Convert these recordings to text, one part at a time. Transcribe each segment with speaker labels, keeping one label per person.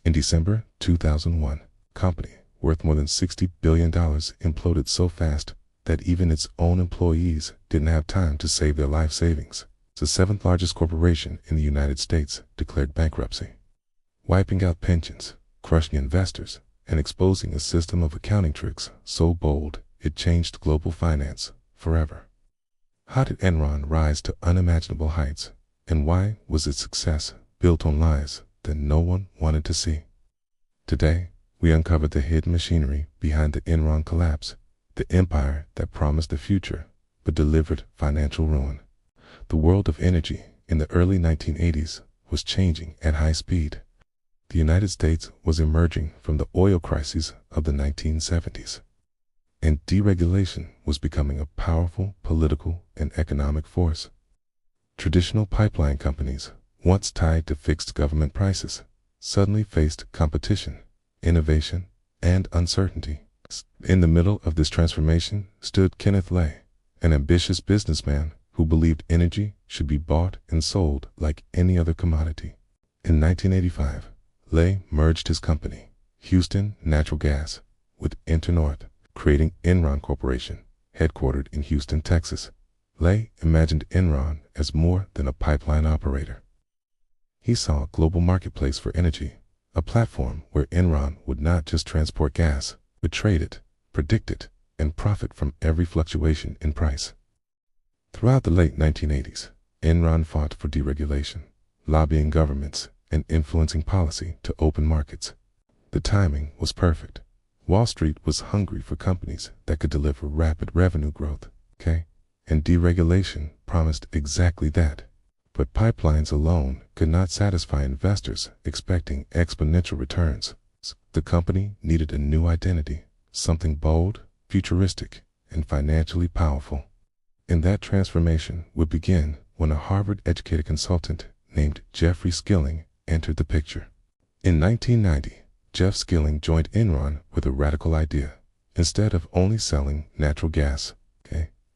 Speaker 1: In December 2001, a company worth more than $60 billion imploded so fast that even its own employees didn't have time to save their life savings. The seventh largest corporation in the United States declared bankruptcy, wiping out pensions, crushing investors, and exposing a system of accounting tricks so bold it changed global finance forever. How did Enron rise to unimaginable heights, and why was its success built on lies that no one wanted to see? Today, we uncovered the hidden machinery behind the Enron collapse, the empire that promised the future but delivered financial ruin. The world of energy in the early 1980s was changing at high speed. The United States was emerging from the oil crises of the 1970s, and deregulation was becoming a powerful political and economic force. Traditional pipeline companies, once tied to fixed government prices, suddenly faced competition, innovation, and uncertainty. In the middle of this transformation stood Kenneth Lay, an ambitious businessman who believed energy should be bought and sold like any other commodity. In 1985, Lay merged his company, Houston Natural Gas, with Internorth, creating Enron Corporation, headquartered in Houston, Texas. Lay imagined Enron as more than a pipeline operator. He saw a global marketplace for energy, a platform where Enron would not just transport gas, but trade it, predict it, and profit from every fluctuation in price. Throughout the late 1980s, Enron fought for deregulation, lobbying governments, and influencing policy to open markets. The timing was perfect. Wall Street was hungry for companies that could deliver rapid revenue growth, and deregulation promised exactly that. But pipelines alone could not satisfy investors expecting exponential returns. The company needed a new identity, something bold, futuristic, and financially powerful. And that transformation would begin when a Harvard-educated consultant named Jeffrey Skilling entered the picture. In 1990, Jeff Skilling joined Enron with a radical idea. Instead of only selling natural gas,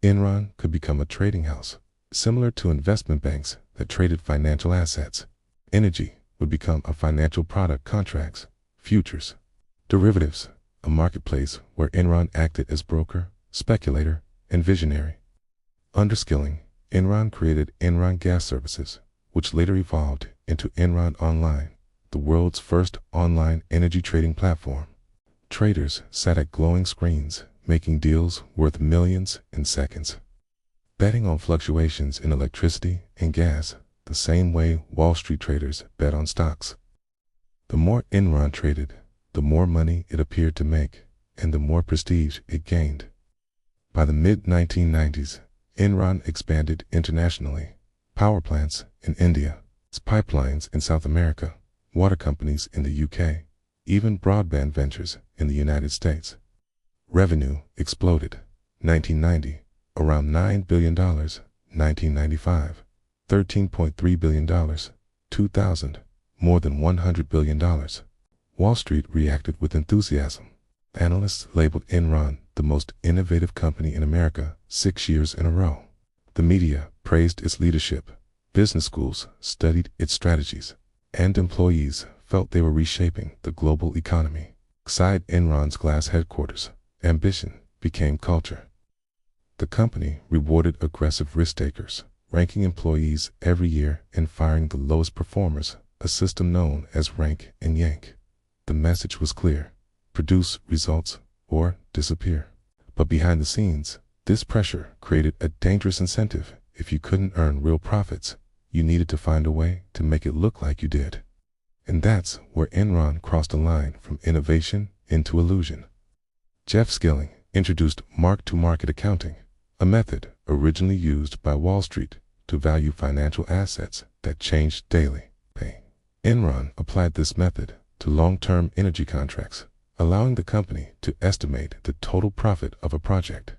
Speaker 1: Enron could become a trading house, similar to investment banks that traded financial assets. Energy would become a financial product: contracts, futures, derivatives, a marketplace where Enron acted as broker, speculator, and visionary. Under Skilling, Enron created Enron Gas Services, which later evolved into Enron Online, the world's first online energy trading platform. Traders sat at glowing screens, making deals worth millions in seconds, betting on fluctuations in electricity and gas the same way Wall Street traders bet on stocks. The more Enron traded, the more money it appeared to make, and the more prestige it gained. By the mid-1990s, Enron expanded internationally: power plants in India, pipelines in South America, water companies in the UK, even broadband ventures in the United States. Revenue exploded. 1990, around $9 billion. 1995, $13.3 billion. 2000, more than $100 billion. Wall Street reacted with enthusiasm. Analysts labeled Enron the most innovative company in America 6 years in a row. The media praised its leadership. Business schools studied its strategies, and employees felt they were reshaping the global economy. Inside Enron's glass headquarters, ambition became culture. The company rewarded aggressive risk-takers, ranking employees every year and firing the lowest performers, a system known as rank and yank. The message was clear: produce results or disappear. But behind the scenes, this pressure created a dangerous incentive. If you couldn't earn real profits, you needed to find a way to make it look like you did. And that's where Enron crossed a line from innovation into illusion. Jeff Skilling introduced mark-to-market accounting, a method originally used by Wall Street to value financial assets that changed daily. Enron applied this method to long-term energy contracts, allowing the company to estimate the total profit of a project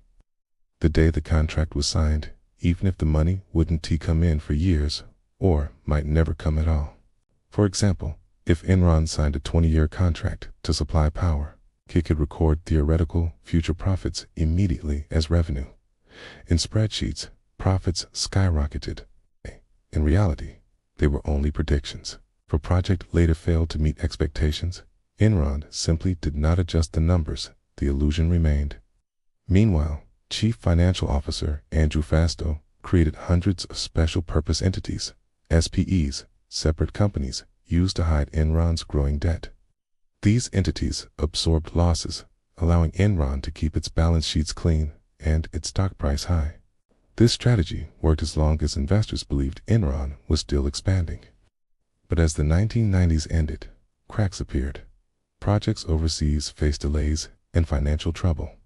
Speaker 1: the day the contract was signed, even if the money wouldn't come in for years or might never come at all. For example, if Enron signed a 20-year contract to supply power, it could record theoretical future profits immediately as revenue. In spreadsheets, profits skyrocketed. In reality, they were only predictions. If a project later failed to meet expectations, Enron simply did not adjust the numbers. The illusion remained. Meanwhile, Chief Financial Officer Andrew Fastow created hundreds of special purpose entities, SPEs, separate companies, used to hide Enron's growing debt. These entities absorbed losses, allowing Enron to keep its balance sheets clean and its stock price high. This strategy worked as long as investors believed Enron was still expanding. But as the 1990s ended, cracks appeared. Projects overseas faced delays and financial trouble.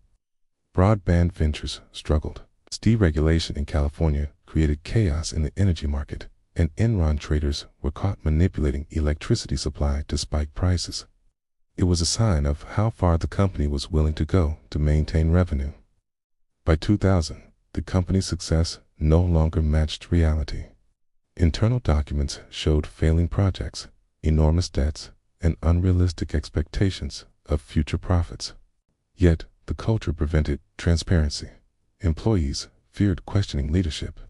Speaker 1: Broadband ventures struggled. Deregulation in California created chaos in the energy market, and Enron traders were caught manipulating electricity supply to spike prices. It was a sign of how far the company was willing to go to maintain revenue. By 2000, the company's success no longer matched reality. Internal documents showed failing projects, enormous debts, and unrealistic expectations of future profits. Yet, the culture prevented transparency. Employees feared questioning leadership.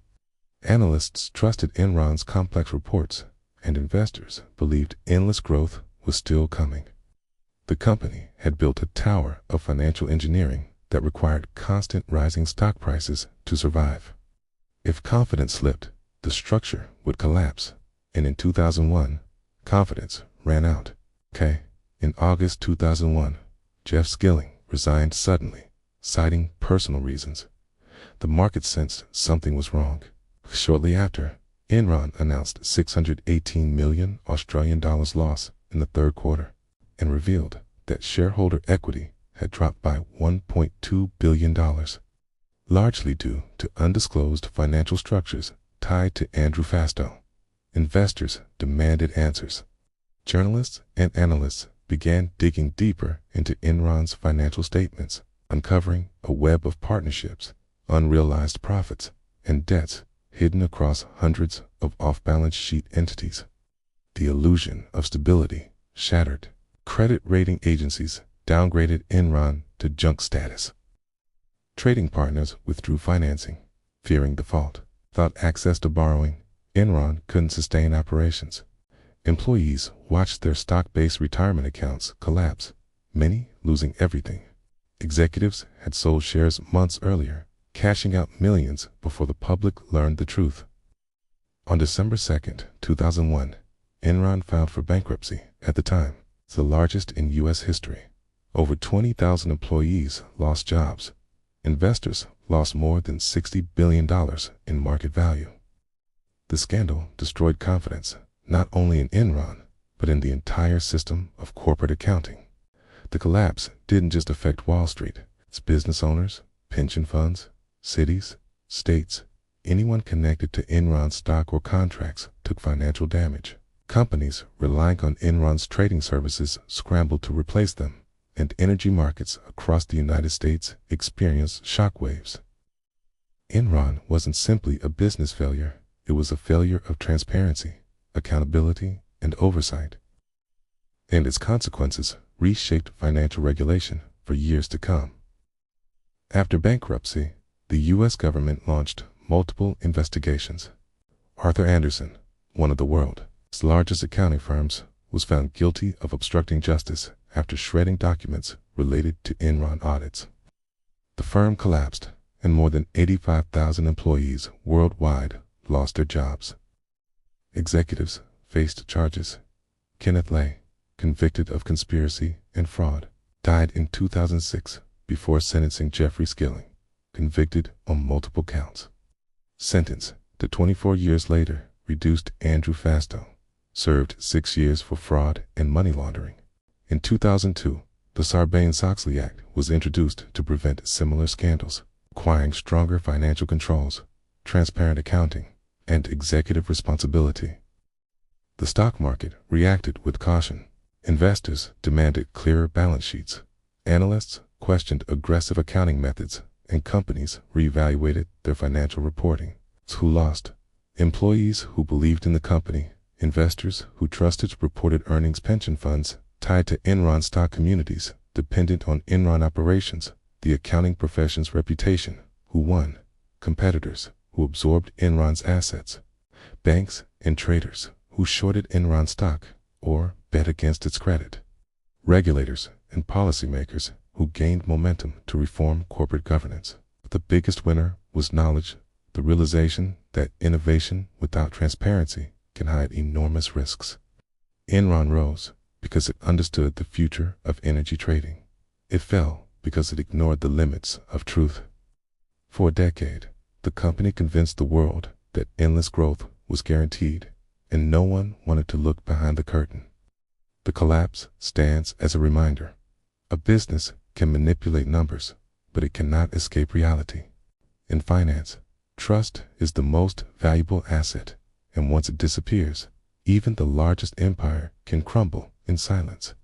Speaker 1: Analysts trusted Enron's complex reports, and investors believed endless growth was still coming. The company had built a tower of financial engineering that required constant rising stock prices to survive. If confidence slipped, the structure would collapse, and in 2001, confidence ran out. In August 2001, Jeff Skilling resigned suddenly, citing personal reasons. The market sensed something was wrong. Shortly after, Enron announced 618 million Australian dollars loss in the third quarter and revealed that shareholder equity had dropped by $1.2 billion, largely due to undisclosed financial structures tied to Andrew Fastow. Investors demanded answers. Journalists and analysts began digging deeper into Enron's financial statements, uncovering a web of partnerships, unrealized profits, and debts hidden across hundreds of off-balance sheet entities. The illusion of stability shattered. Credit rating agencies downgraded Enron to junk status. Trading partners withdrew financing, fearing default. Without access to borrowing, Enron couldn't sustain operations. Employees watched their stock-based retirement accounts collapse, many losing everything. Executives had sold shares months earlier, cashing out millions before the public learned the truth. On December 2, 2001, Enron filed for bankruptcy. At the time, it's the largest in U.S. history. Over 20,000 employees lost jobs. Investors lost more than $60 billion in market value. The scandal destroyed confidence, not only in Enron, but in the entire system of corporate accounting. The collapse didn't just affect Wall Street. Its business owners, pension funds, cities, states, anyone connected to Enron stock or contracts took financial damage. Companies relying on Enron's trading services scrambled to replace them, and energy markets across the United States experienced shockwaves. Enron wasn't simply a business failure, it was a failure of transparency, accountability, and oversight. And its consequences reshaped financial regulation for years to come. After bankruptcy, the U.S. government launched multiple investigations. Arthur Andersen, one of the world's largest accounting firms, was found guilty of obstructing justice after shredding documents related to Enron audits. The firm collapsed, and more than 85,000 employees worldwide lost their jobs. Executives faced charges. Kenneth Lay, convicted of conspiracy and fraud, died in 2006 before sentencing Jeffrey Skilling, convicted on multiple counts. Sentence to 24 years later reduced Andrew Fastow, served 6 years for fraud and money laundering. In 2002, the Sarbanes-Oxley Act was introduced to prevent similar scandals, requiring stronger financial controls, transparent accounting, and executive responsibility. The stock market reacted with caution. Investors demanded clearer balance sheets. Analysts questioned aggressive accounting methods, and companies reevaluated their financial reporting. Who lost? Employees who believed in the company, investors who trusted reported earnings, pension funds tied to Enron stock, communities dependent on Enron operations, the accounting profession's reputation, who won? Competitors who absorbed Enron's assets, banks and traders who shorted Enron stock or bet against its credit. Regulators and policymakers who gained momentum to reform corporate governance. But the biggest winner was knowledge, the realization that innovation without transparency can hide enormous risks. Enron rose because it understood the future of energy trading. It fell because it ignored the limits of truth. For a decade, the company convinced the world that endless growth was guaranteed, and no one wanted to look behind the curtain. The collapse stands as a reminder. A business can manipulate numbers, but it cannot escape reality. In finance, trust is the most valuable asset, and once it disappears, even the largest empire can crumble in silence.